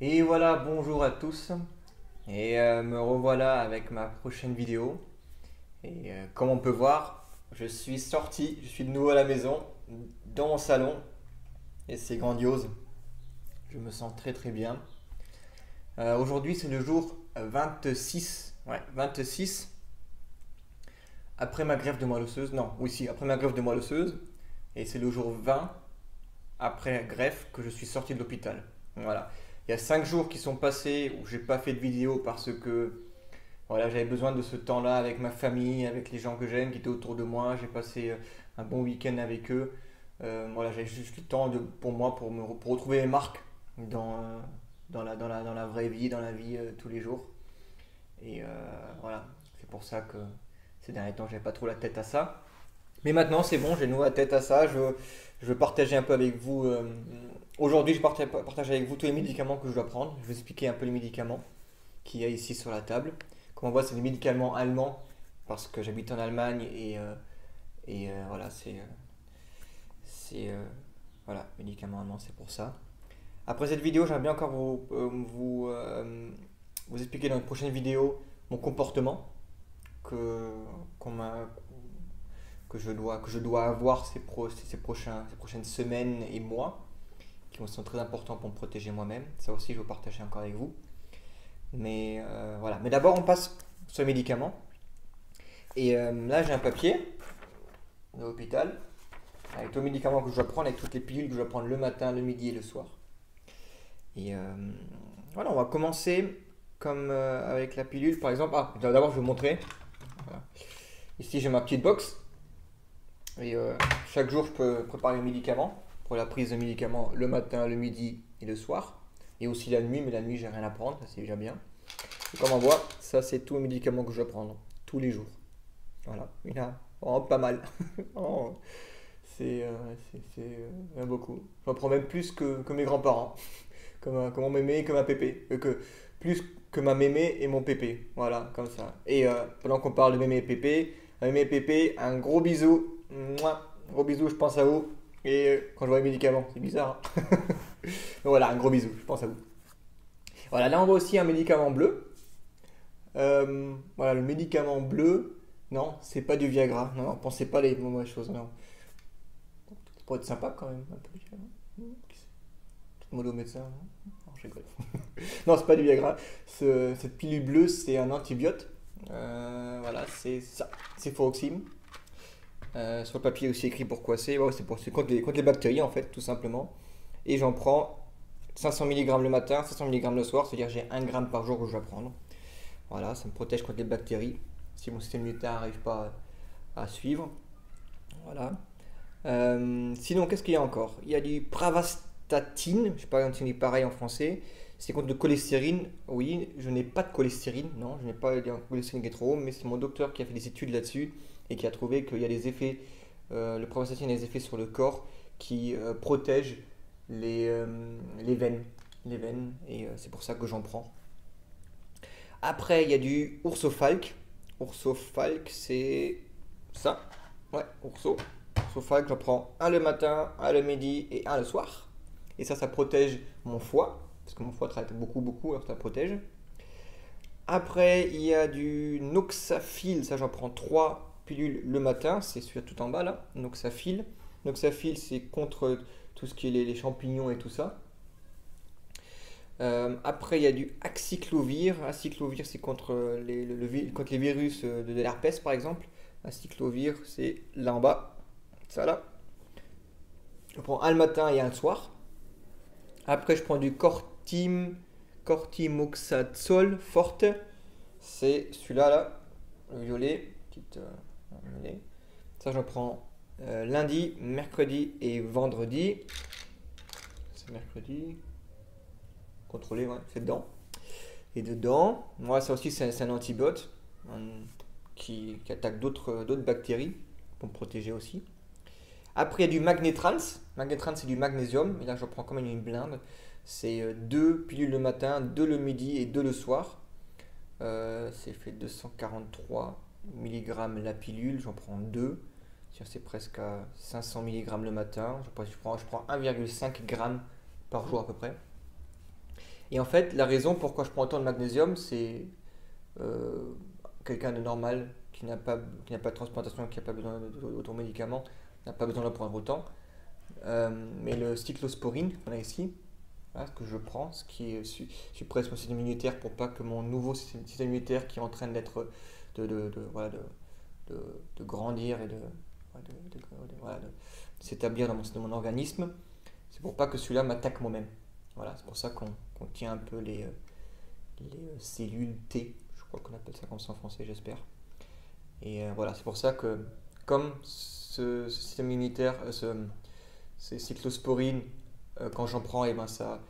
Et voilà, bonjour à tous. Me revoilà avec ma prochaine vidéo. Comme on peut voir, je suis sorti, je suis de nouveau à la maison, dans mon salon, et c'est grandiose. Je me sens très très bien. Aujourd'hui, c'est le jour 26. Ouais, 26 après ma greffe de moelle osseuse. Non, oui, si, après ma greffe de moelle osseuse. Et c'est le jour 20 après la greffe que je suis sorti de l'hôpital. Voilà. Il y a 5 jours qui sont passés où j'ai pas fait de vidéo parce que voilà, j'avais besoin de ce temps-là avec ma famille, avec les gens que j'aime qui étaient autour de moi. J'ai passé un bon week-end avec eux. Voilà, j'avais juste le temps pour moi pour retrouver les marques dans, dans la vraie vie, dans la vie tous les jours. Voilà, c'est pour ça que ces derniers temps, j'avais pas trop la tête à ça. Mais maintenant, c'est bon, j'ai de nouveau la tête à ça. Je veux partager un peu avec vous. Aujourd'hui, je partage avec vous tous les médicaments que je dois prendre. Je vais vous expliquer un peu les médicaments qu'il y a ici sur la table. Comme on voit, c'est des médicaments allemands parce que j'habite en Allemagne voilà, c'est voilà, médicaments allemands, c'est pour ça. Après cette vidéo, j'aimerais bien encore vous expliquer dans une prochaine vidéo mon comportement que, qu'on m'a, que je dois avoir ces prochaines semaines et mois qui sont très importants pour me protéger moi-même. Ça aussi, je vais partager encore avec vous. Voilà. Mais d'abord, on passe sur les médicaments. Là, j'ai un papier de l'hôpital avec tous les médicaments que je dois prendre, avec toutes les pilules que je dois prendre le matin, le midi et le soir. Et euh, voilà, on va commencer comme avec la pilule, par exemple. Ah, d'abord, je vais vous montrer. Voilà. Ici, j'ai ma petite box. Chaque jour, je peux préparer les médicaments pour la prise de médicaments le matin, le midi et le soir. Et aussi la nuit, mais la nuit, j'ai rien à prendre, ça c'est déjà bien. Et comme on voit, ça c'est tous les médicaments que je dois prendre tous les jours. Voilà, il y en a vraiment pas mal. Oh, il y en a beaucoup. J'en prends même plus que mes grands-parents, que mon mémé et que ma pépé. Plus que ma mémé et mon pépé. Voilà, comme ça. Pendant qu'on parle de mémé et pépé, à mémé et pépé, un gros bisou. Mouah, gros bisou, je pense à vous. Quand je vois les médicaments, c'est bizarre, hein. Donc voilà, un gros bisou, je pense à vous. Voilà, là on voit aussi un médicament bleu. Voilà, le médicament bleu, non, c'est pas du Viagra. Non, non, pensez pas les mauvaises choses, non. Ça pourrait être sympa quand même, un peu. Mollo médecin, non, je rigole. Non, c'est pas du Viagra. Cette pilule bleue, c'est un antibiote. Voilà, c'est ça. C'est Furoxime. Sur le papier aussi écrit pourquoi c'est. Ouais, c'est contre les bactéries en fait, tout simplement. Et j'en prends 500 mg le matin, 500 mg le soir, c'est-à-dire j'ai 1 gramme par jour que je dois prendre. Voilà, ça me protège contre les bactéries si mon système immunitaire n'arrive pas à suivre. Voilà. Sinon, qu'est-ce qu'il y a encore? Il y a du pravastatine, je ne sais pas si on dit pareil en français. C'est contre le cholestérine. Oui, je n'ai pas de cholestérine, non, je n'ai pas de cholestérine qui est trop haut, mais c'est mon docteur qui a fait des études là-dessus et qui a trouvé qu'il y a des effets, le pravastatine a des effets sur le corps qui protègent les veines. Les veines, c'est pour ça que j'en prends. Après, il y a du Ursofalk. Ursofalk, c'est ça. Ouais, Ursofalk, j'en prends un le matin, un le midi et un le soir. Et ça protège mon foie. Parce que mon foie travaille beaucoup, beaucoup, alors ça protège. Après, il y a du Noxafil. Ça, j'en prends 3 pilules le matin. C'est celui tout en bas là. Noxafil. Noxafil, c'est contre tout ce qui est les champignons et tout ça. Après, il y a du acyclovir. Acyclovir, c'est contre contre les virus de l'herpès, par exemple. Acyclovir, c'est là en bas. Ça là. Je prends un le matin et un le soir. Après, je prends du cortimoxazole forte. C'est celui-là, là, le violet. Violet. Ça, j'en prends lundi, mercredi et vendredi. C'est mercredi. Contrôlé, ouais, c'est dedans. Et dedans, moi, ça aussi, c'est un antibiote qui attaque d'autres bactéries pour me protéger aussi. Après, il y a du magnétrans. Magnétrans, c'est du magnésium. Et là, je prends quand même une blinde. C'est 2 pilules le matin, 2 le midi et 2 le soir. C'est fait 243 mg la pilule. J'en prends 2. C'est presque à 500 mg le matin. Je prends 1,5 g par jour à peu près. Et en fait, la raison pourquoi je prends autant de magnésium, c'est euh, quelqu'un de normal qui n'a pas de transplantation, qui n'a pas besoin d'autres médicaments, n'a pas besoin d'en prendre autant. Mais le cyclosporine qu'on a ici, voilà, ce que je prends, ce qui suppresse mon système immunitaire pour pas que mon nouveau système immunitaire qui est en train voilà, de, de grandir et voilà, de s'établir dans mon organisme, c'est pour pas que celui-là m'attaque moi-même. Voilà, c'est pour ça qu'on tient un peu les cellules T, je crois qu'on appelle ça comme ça en français, j'espère. Et voilà, c'est pour ça que comme ce système immunitaire, ces cyclosporines, quand j'en prends, et ben ça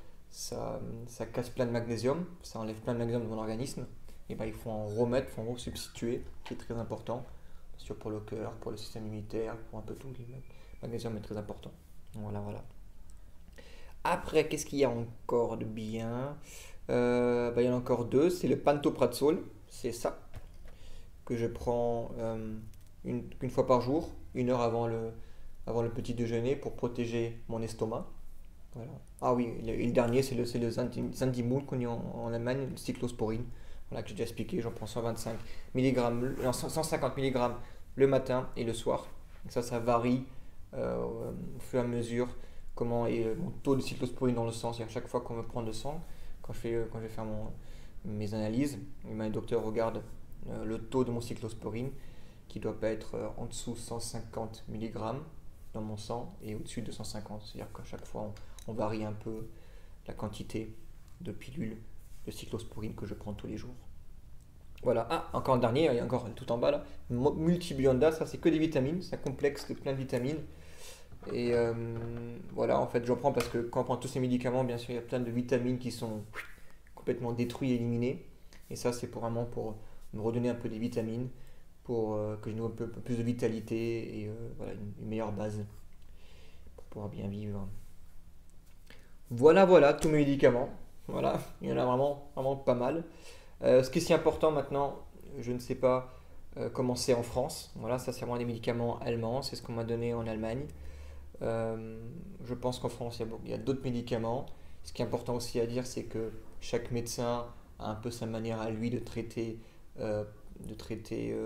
casse plein de magnésium, ça enlève plein de magnésium de mon organisme. Et ben il faut en remettre, il faut en resubstituer, qui est très important, bien sûr pour le cœur, pour le système immunitaire, pour un peu tout. Le magnésium est très important. Voilà, voilà. Après, qu'est-ce qu'il y a encore de bien? Il y en a encore deux. C'est le pantoprazole, c'est ça que je prends une fois par jour, 1 heure avant le petit déjeuner pour protéger mon estomac. Voilà. Ah oui, le dernier, c'est le Zandimul qu'on a en Allemagne, le cyclosporine. Voilà, que j'ai déjà expliqué, j'en prends 125 mg, 150 mg le matin et le soir. Donc ça varie au fur et à mesure comment est mon taux de cyclosporine dans le sang. C'est à chaque fois qu'on me prend le sang, quand je vais faire mes analyses, le docteur regarde le taux de mon cyclosporine qui doit pas être en dessous de 150 mg dans mon sang et au-dessus de 150. C'est-à-dire qu'à chaque fois, on varie un peu la quantité de pilules de cyclosporine que je prends tous les jours. Voilà. Ah, encore un dernier, il y a encore tout en bas là. Multibionda, ça c'est que des vitamines, c'est un complexe de plein de vitamines. Et voilà, en fait, j'en prends parce que quand on prend tous ces médicaments, bien sûr, il y a plein de vitamines qui sont complètement détruites et éliminées. Et ça, c'est vraiment pour me redonner un peu des vitamines, pour que j'ai un peu plus de vitalité et voilà, une meilleure base pour pouvoir bien vivre. Voilà, voilà, tous mes médicaments. Voilà, il y en a vraiment, vraiment pas mal. Ce qui est si important maintenant, je ne sais pas comment c'est en France. Voilà, ça c'est vraiment des médicaments allemands, c'est ce qu'on m'a donné en Allemagne. Je pense qu'en France, il y a d'autres médicaments. Ce qui est important aussi à dire, c'est que chaque médecin a un peu sa manière à lui euh, de traiter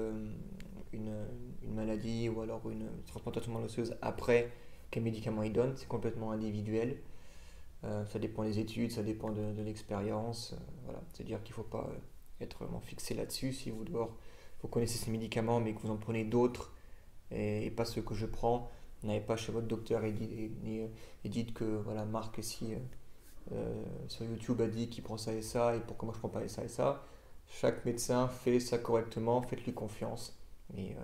une, une maladie ou alors une transplantation osseuse après quel médicament il donne. C'est complètement individuel. Ça dépend des études, ça dépend de l'expérience. Voilà. C'est-à-dire qu'il ne faut pas être vraiment fixé là-dessus. Si vous connaissez ces médicaments mais que vous en prenez d'autres et pas ceux que je prends, n'allez pas chez votre docteur et dites que voilà, Marc ici sur YouTube a dit qu'il prend ça et ça et pourquoi moi je prends pas ça et ça. Chaque médecin fait ça correctement, faites-lui confiance. Et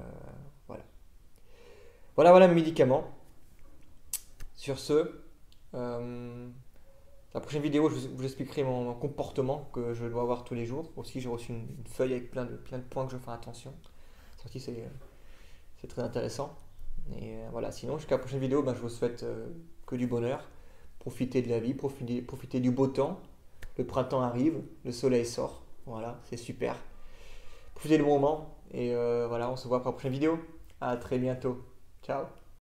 voilà. Voilà, voilà mes médicaments. Sur ce, la prochaine vidéo, je vous expliquerai mon comportement que je dois avoir tous les jours. Aussi, j'ai reçu une feuille avec plein de points que je fais attention. Ça aussi, c'est très intéressant. Et voilà, sinon, jusqu'à la prochaine vidéo, je vous souhaite que du bonheur. Profitez de la vie, profitez du beau temps. Le printemps arrive, le soleil sort. Voilà, c'est super. Profitez du moment. Et voilà, on se voit pour la prochaine vidéo. À très bientôt. Ciao.